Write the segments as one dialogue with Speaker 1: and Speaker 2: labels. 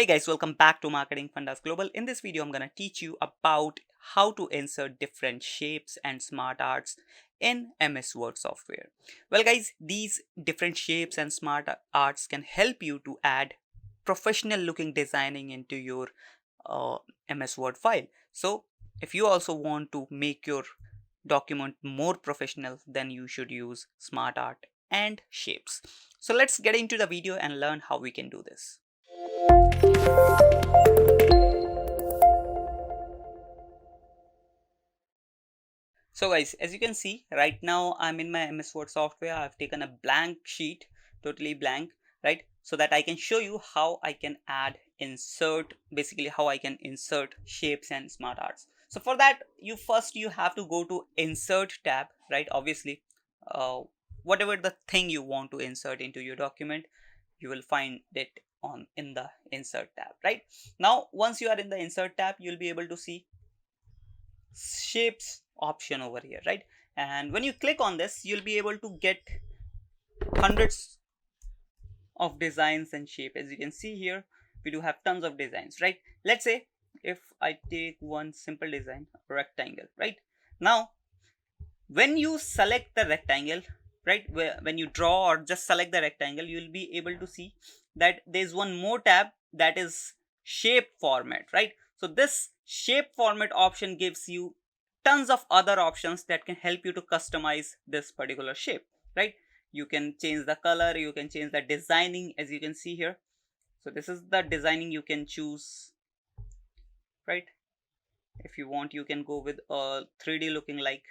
Speaker 1: Hey guys, welcome back to Marketing Fundas Global. In this video, I'm going to teach you about how to insert different shapes and smart arts in MS Word software. Well guys, these different shapes and smart arts can help you to add professional looking designing into your uh, MS Word file. So if you also want to make your document more professional, then you should use smart art and shapes. So let's get into the video and learn how we can do this. So guys, as you can see right now, I'm in my MS Word software. I've taken a blank sheet, totally blank, right? So that I can show you how I can add, insert, basically how I can insert shapes and smart arts. So for that, you have to go to insert tab, right? Obviously, uh, whatever the thing you want to insert into your document, you will find it on in the insert tab, right? Now, once you are in the insert tab, you'll be able to see shapes option over here, right? And when you click on this, you'll be able to get hundreds of designs and shape. As you can see here, we do have tons of designs, right? Let's say if I take one simple design, rectangle, right? Now when you select the rectangle, right, when you draw or just select the rectangle, you'll be able to see that there's one more tab, that is shape format, right? So this shape format option gives you tons of other options that can help you to customize this particular shape, right? You can change the color, you can change the designing, as you can see here. So this is the designing you can choose, right? If you want, you can go with a 3D looking like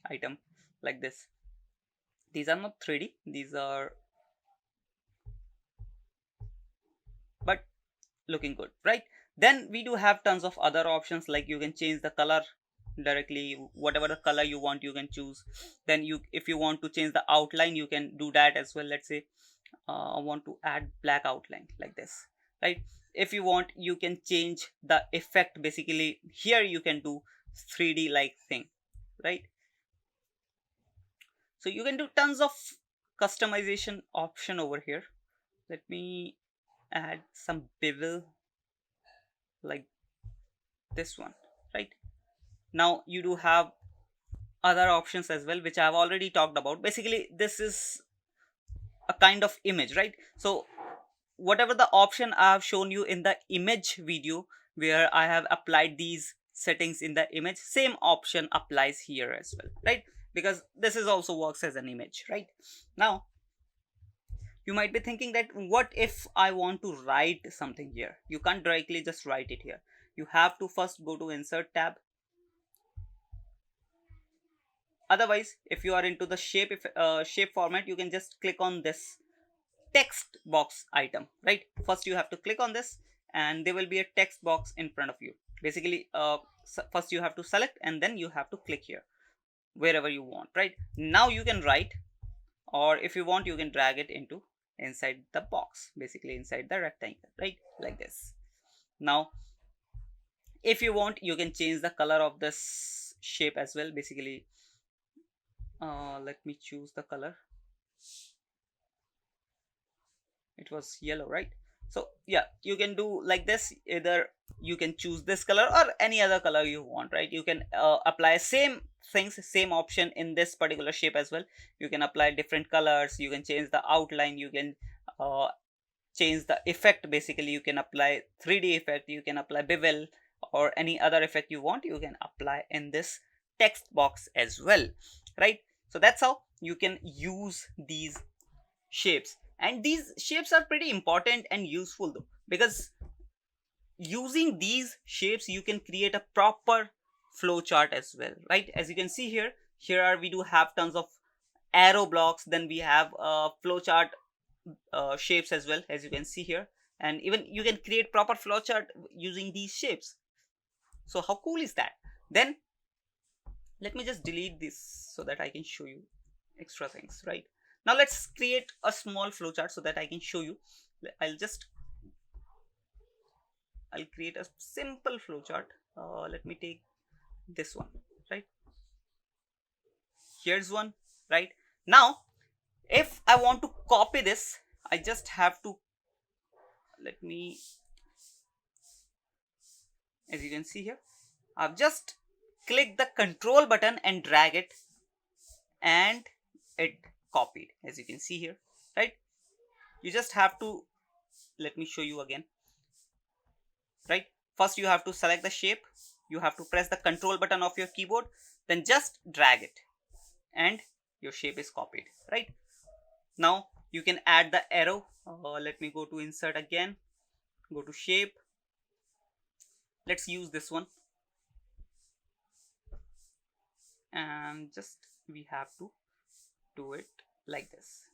Speaker 1: item like this. These are not 3D, these are, but looking good, right? Then we do have tons of other options, like you can change the color directly, whatever the color you want you can choose. Then you, if you want to change the outline, you can do that as well. Let's say I want to add black outline like this, right? If you want, you can change the effect. Basically here you can do 3D like thing, right? So you can do tons of customization option over here. Let me add some bevel like this one, right? Now you do have other options as well, which I have already talked about. Basically this is a kind of image, right? So whatever the option I have shown you in the image video, where I have applied these settings in the image, same option applies here as well, right? Because this is also works as an image, right? Now you might be thinking that what if I want to write something here? You can't directly just write it here. You have to first go to insert tab. Otherwise, if you are into the shape format, you can just click on this text box item, right? First you have to click on this and there will be a text box in front of you. Basically first you have to select and then you have to click here wherever you want, right? Now you can write, or if you want, you can drag it into inside the box, basically inside the rectangle, right? Like this. Now if you want, you can change the color of this shape as well. Basically let me choose the color. It was yellow, right? So yeah, you can do like this. Either you can choose this color or any other color you want, right? You can apply same things, same option in this particular shape as well. You can apply different colors, you can change the outline, you can uh, change the effect. Basically you can apply 3D effect, you can apply bevel, or any other effect you want, you can apply in this text box as well, right? So that's how you can use these shapes. And these shapes are pretty important and useful though, because using these shapes you can create a proper flow chart as well, right? As you can see here, we do have tons of arrow blocks, then we have flow chart shapes as well, as you can see here. And even you can create proper flow chart using these shapes. So how cool is that? Then let me just delete this so that I can show you extra things, right? Now let's create a small flowchart so that I can show you. I'll create a simple flowchart. Let me take this one, right? Here's one, right? Now if I want to copy this, I just have to, let me As you can see here, I've just clicked the control button and drag it, and it copied, as you can see here, right? You just have to, let me show you again, right? First you have to select the shape, you have to press the control button of your keyboard, then just drag it, and your shape is copied, right? Now you can add the arrow. Let me go to insert again, go to shape, let's use this one, and just we have to do it like this,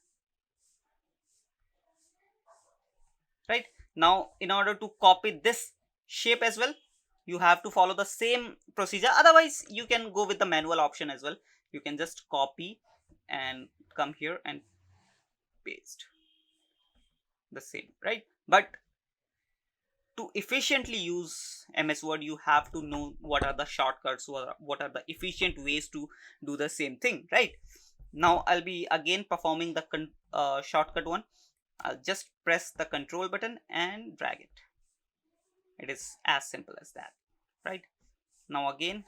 Speaker 1: right? Now in order to copy this shape as well, you have to follow the same procedure. Otherwise you can go with the manual option as well. You can just copy and come here and paste the same, right? But to efficiently use MS Word, you have to know what are the shortcuts, what are the efficient ways to do the same thing, right? Now I'll be again performing the shortcut one. I'll just press the control button and drag it. It is as simple as that, right? Now again,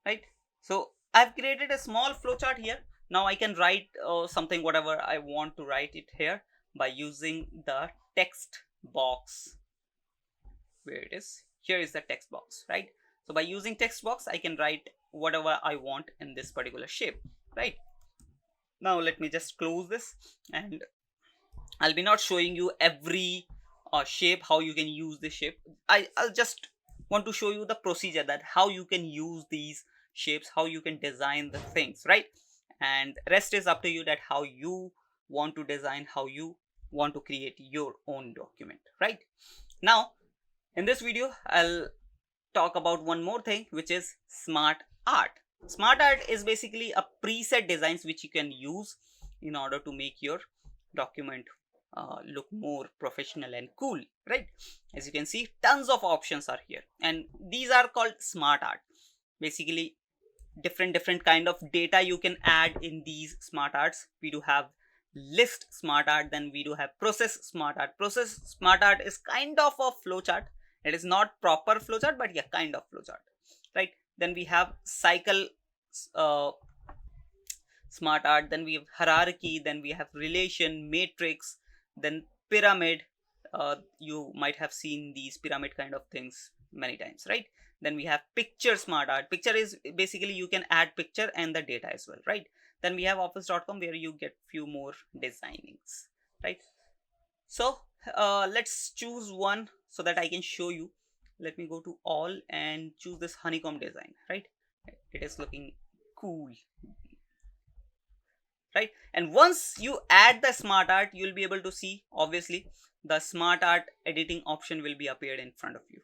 Speaker 1: right? So I've created a small flowchart here. Now I can write something, whatever I want to write it here by using the text box. Where it is, here is the text box, right? So by using text box, I can write whatever I want in this particular shape, right? Now let me just close this, and I'll be not showing you every shape, how you can use this shape. I'll just want to show you the procedure, that how you can use these shapes, how you can design the things, right? And rest is up to you, that how you want to design, how you want to create your own document, right? Now in this video, I'll talk about one more thing, which is smart art. Smart art is basically a preset designs which you can use in order to make your document look more professional and cool, right? As you can see, tons of options are here, and these are called smart art. Basically, different kind of data you can add in these smart arts. We do have list smart art, then we do have process smart art. Process smart art is kind of a flowchart. It is not proper flowchart, but yeah, kind of flowchart, right? Then we have cycle uh, smart art, then we have hierarchy, then we have relation, matrix, then pyramid. You might have seen these pyramid kind of things many times, right? Then we have picture smart art. Picture is basically you can add picture and the data as well, right? Then we have office.com, where you get few more designings, right? So let's choose one so that I can show you. Let me go to all and choose this honeycomb design, right? It is looking cool, right? And once you add the smart art, you'll be able to see, obviously, the smart art editing option will be appeared in front of you,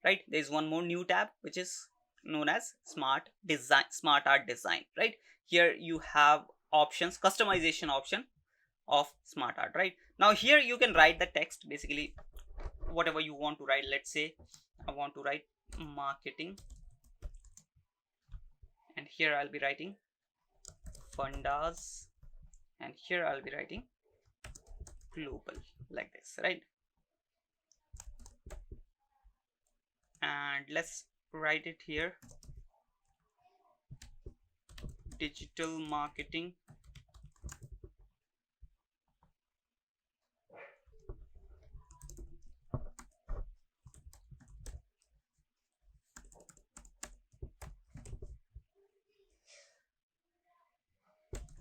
Speaker 1: right? There's one more new tab which is known as smart art design, right? Here you have options, customization option of smart art, right? Now here you can write the text, basically whatever you want to write. Let's say I want to write marketing, and here I'll be writing fundas, and here I'll be writing global, like this, right? And let's write it here, digital marketing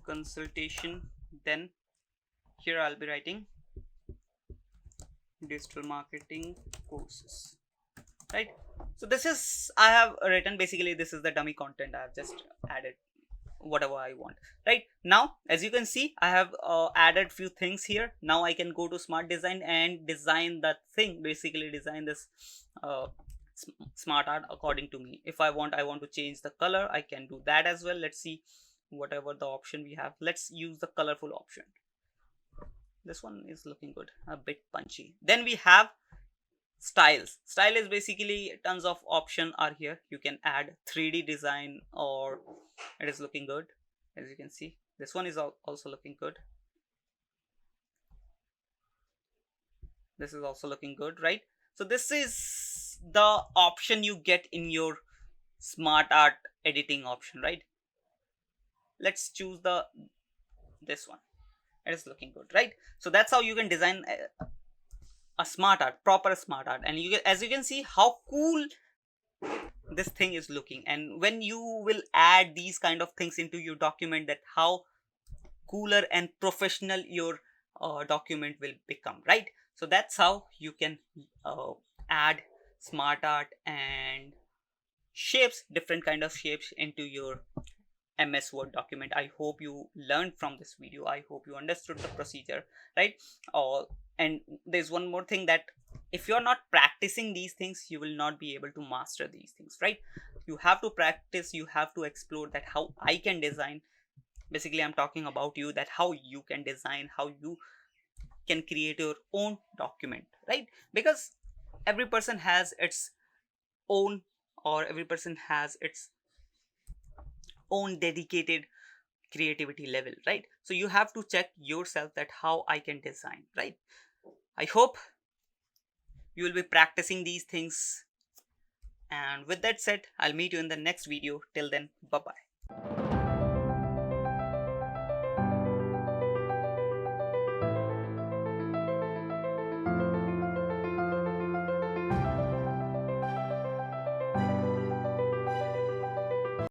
Speaker 1: consultation. Then here I'll be writing digital marketing courses, right? So this is, I have written, basically this is the dummy content. I have just added whatever I want, right? Now as you can see, I have added few things here. Now I can go to smart design and design that thing, basically design this uh, smart art according to me. If I want to change the color, I can do that as well. Let's see whatever the option we have. Let's use the colorful option. This one is looking good, a bit punchy. Then we have style is basically tons of option are here. You can add 3D design, or it is looking good. As you can see, this one is also looking good. This is also looking good, right? So this is the option you get in your smart art editing option, right? Let's choose the this one. It is looking good, right? So that's how you can design a smart art, proper smart art. And you get, as you can see how cool this thing is looking. And when you will add these kind of things into your document, that how cooler and professional your document will become, right? So that's how you can add smart art and shapes, different kind of shapes into your MS Word document. I hope you learned from this video. I hope you understood the procedure, right? uh, and there's one more thing, that if you're not practicing these things, you will not be able to master these things, right? You have to practice, you have to explore that how I can design. Basically, I'm talking about you, that how you can design, how you can create your own document, right? Because every person has its own, or every person has its own dedicated creativity level, right? So you have to check yourself that how I can design, right? I hope you will be practicing these things, and with that said, I'll meet you in the next video. Till then, bye bye.